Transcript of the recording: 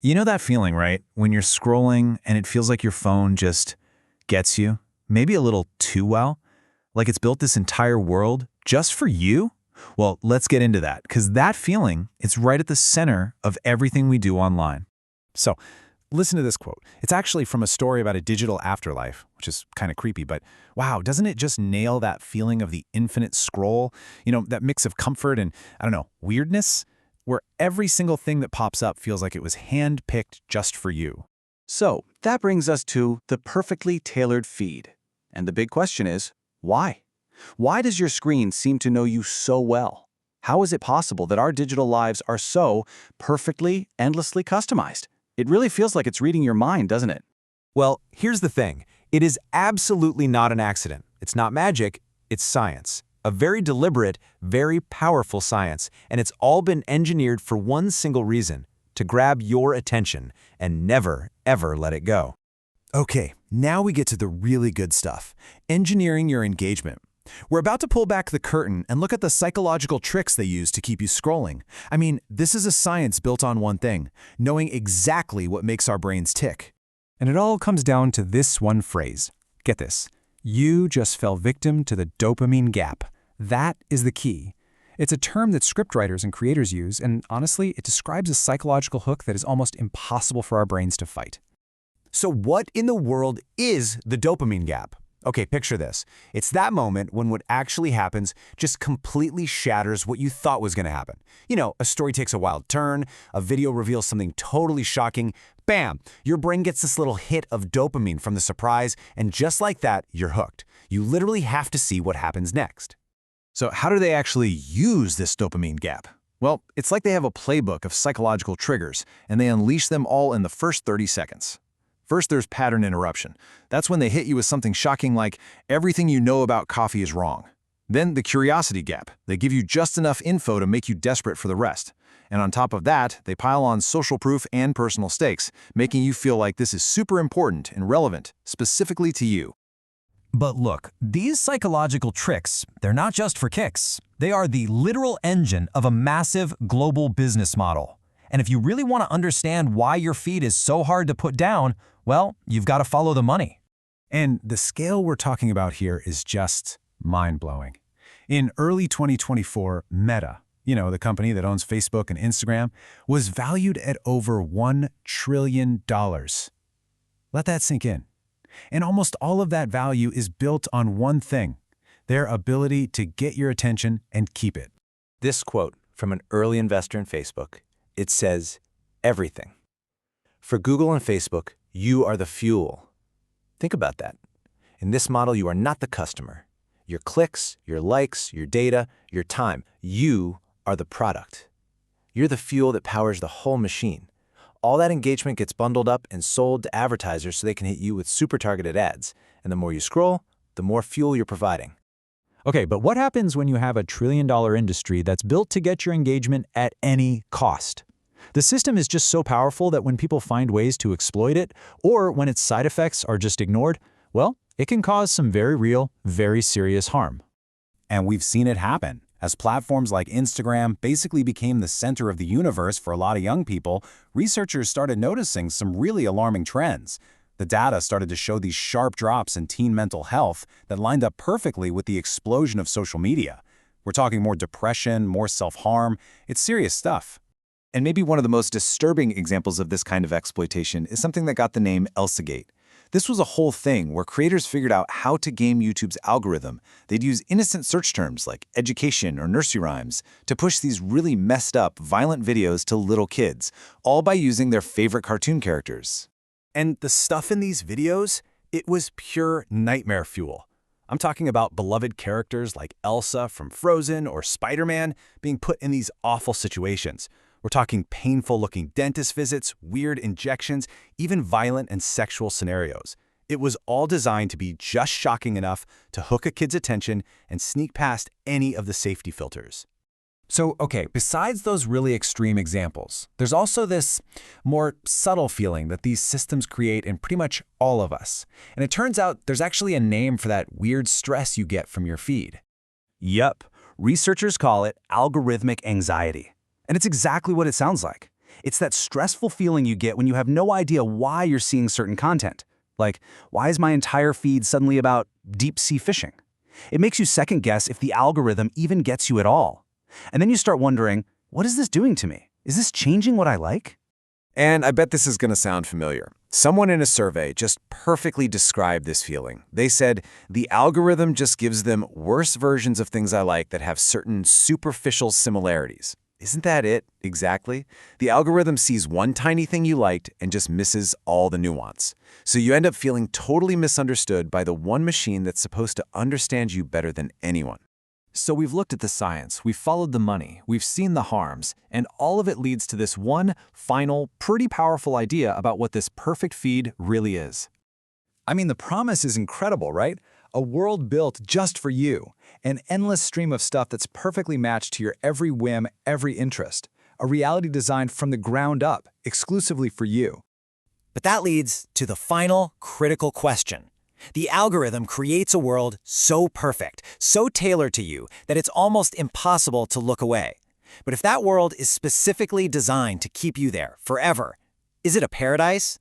You know that feeling, right? When you're scrolling and it feels like your phone just gets you, maybe a little too well, like it's built this entire world just for you? Well, let's get into that, because that feeling, it's right at the center of everything we do online. So, listen to this quote. It's actually from a story about a digital afterlife, which is kind of creepy, but wow, doesn't it just nail that feeling of the infinite scroll? That mix of comfort and, I don't know, weirdness, where every single thing that pops up feels like it was hand-picked just for you. So, that brings us to the perfectly tailored feed. And the big question is, why? Why does your screen seem to know you so well? How is it possible that our digital lives are so perfectly, endlessly customized? It really feels like it's reading your mind, doesn't it? Well, here's the thing. It is absolutely not an accident. It's not magic, it's science. A very deliberate, very powerful science, and it's all been engineered for one single reason: to grab your attention and never, ever let it go. Okay, now we get to the really good stuff: engineering your engagement. We're about to pull back the curtain and look at the psychological tricks they use to keep you scrolling. I mean, this is a science built on one thing: knowing exactly what makes our brains tick. And it all comes down to this one phrase. Get this: you just fell victim to the dopamine gap. That is the key. It's a term that scriptwriters and creators use, and honestly, it describes a psychological hook that is almost impossible for our brains to fight. So what in the world is the dopamine gap? Okay, picture this. It's that moment when what actually happens just completely shatters what you thought was going to happen. A story takes a wild turn, a video reveals something totally shocking. Bam! Your brain gets this little hit of dopamine from the surprise, and just like that, you're hooked. You literally have to see what happens next. So how do they actually use this dopamine gap? Well, it's like they have a playbook of psychological triggers, and they unleash them all in the first 30 seconds. First, there's pattern interruption. That's when they hit you with something shocking like, everything you know about coffee is wrong. Then the curiosity gap. They give you just enough info to make you desperate for the rest. And on top of that, they pile on social proof and personal stakes, making you feel like this is super important and relevant, specifically to you. But look, these psychological tricks, they're not just for kicks. They are the literal engine of a massive global business model. And if you really want to understand why your feed is so hard to put down, well, you've got to follow the money. And the scale we're talking about here is just mind-blowing. In early 2024, Meta, the company that owns Facebook and Instagram, was valued at over $1 trillion. Let that sink in. And almost all of that value is built on one thing: their ability to get your attention and keep it. This quote from an early investor in Facebook, it says, everything. For Google and Facebook, you are the fuel. Think about that. In this model, you are not the customer. Your clicks, your likes, your data, your time, you are the product. You're the fuel that powers the whole machine. All that engagement gets bundled up and sold to advertisers so they can hit you with super targeted ads. And the more you scroll, the more fuel you're providing. Okay, but what happens when you have a trillion-dollar industry that's built to get your engagement at any cost? The system is just so powerful that when people find ways to exploit it, or when its side effects are just ignored, well, it can cause some very real, very serious harm. And we've seen it happen. As platforms like Instagram basically became the center of the universe for a lot of young people, researchers started noticing some really alarming trends. The data started to show these sharp drops in teen mental health that lined up perfectly with the explosion of social media. We're talking more depression, more self-harm. It's serious stuff. And maybe one of the most disturbing examples of this kind of exploitation is something that got the name Elsagate. This was a whole thing where creators figured out how to game YouTube's algorithm. They'd use innocent search terms like education or nursery rhymes to push these really messed up, violent videos to little kids, all by using their favorite cartoon characters. And the stuff in these videos, it was pure nightmare fuel. I'm talking about beloved characters like Elsa from Frozen or Spider-Man being put in these awful situations. We're talking painful-looking dentist visits, weird injections, even violent and sexual scenarios. It was all designed to be just shocking enough to hook a kid's attention and sneak past any of the safety filters. So, okay, besides those really extreme examples, there's also this more subtle feeling that these systems create in pretty much all of us. And it turns out there's actually a name for that weird stress you get from your feed. Yup, researchers call it algorithmic anxiety. And it's exactly what it sounds like. It's that stressful feeling you get when you have no idea why you're seeing certain content. Like, why is my entire feed suddenly about deep-sea fishing? It makes you second-guess if the algorithm even gets you at all. And then you start wondering, what is this doing to me? Is this changing what I like? And I bet this is going to sound familiar. Someone in a survey just perfectly described this feeling. They said, the algorithm just gives them worse versions of things I like that have certain superficial similarities. Isn't that it, exactly? The algorithm sees one tiny thing you liked and just misses all the nuance. So you end up feeling totally misunderstood by the one machine that's supposed to understand you better than anyone. So we've looked at the science, we've followed the money, we've seen the harms, and all of it leads to this one final, pretty powerful idea about what this perfect feed really is. I mean, the promise is incredible, right? A world built just for you. An endless stream of stuff that's perfectly matched to your every whim, every interest. A reality designed from the ground up, exclusively for you. But that leads to the final, critical question. The algorithm creates a world so perfect, so tailored to you, that it's almost impossible to look away. But if that world is specifically designed to keep you there forever, is it a paradise?